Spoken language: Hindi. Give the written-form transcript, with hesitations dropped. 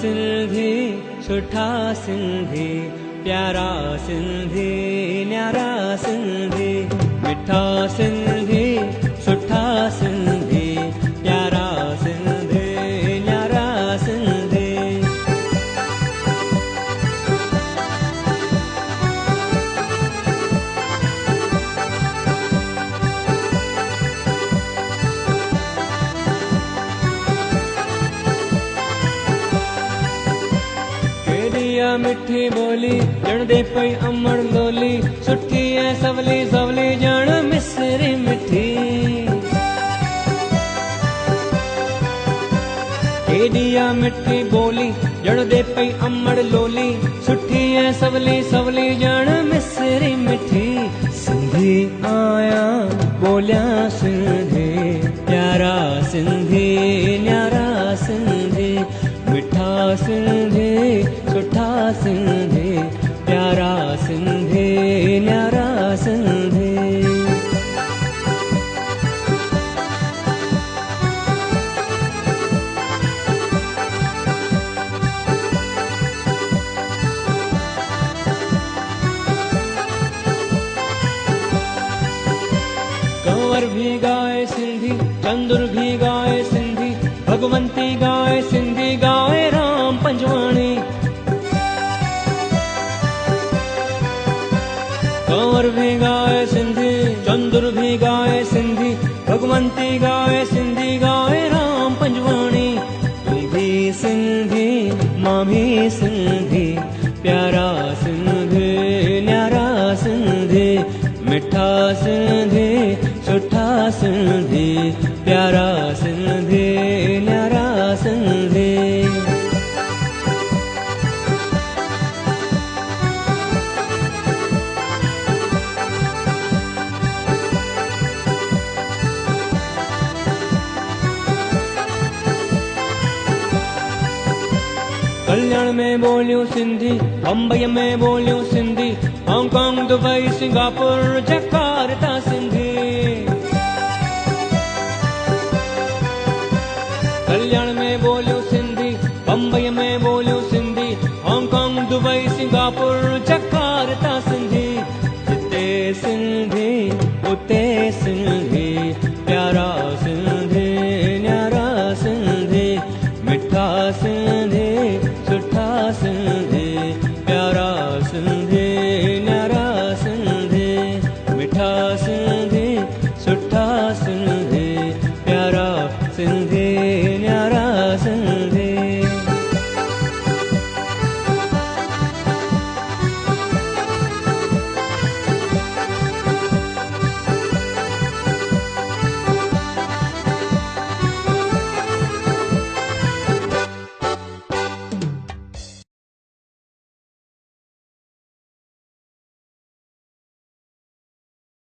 सिंधी सुठा सिंधी प्यारा सिंधी न्यारा सिंधी मिठा सिंधी सुठा सिंधी प्यारा सिंधी न्यारा सिंधी। मिठी बोली जण दे पई अमड़ लोली सुठी है सवली सवली जण मिसरी मिठी। केडिया मिठी बोली जण दे पई अमड़ लोली सुठी है सवली सवली जण मिसरी मिठी। सिंधी आया बोलिया सिंधी प्यारा सिंधी न्यारा सिंधी मिठा सिंधी सुठा सिंधी प्यारा सिंधी न्यारा सिंधी। कंवर भी गाए सिंधी चंदुर भी गाए सिंधी भगवंती गाए सिंधी गाए राम पंजवाणी। कंवर भी गाए सिंधी चंदुर भी गाए सिंधी भगवंती गाए सिंधी गाए राम पंजवाणी। तू भी सिंधी मां भी सिंधी प्यारा सिंधी न्यारा सिंधी मिठा सिंधी सुठा सिंधी प्यारा सिंधी न्यारा सिंधी। कल्याण में बोलियो सिंधी बम्बई में बोलियो Sindhi Hong Kong Dubai Singapore Jakarta Sindhi.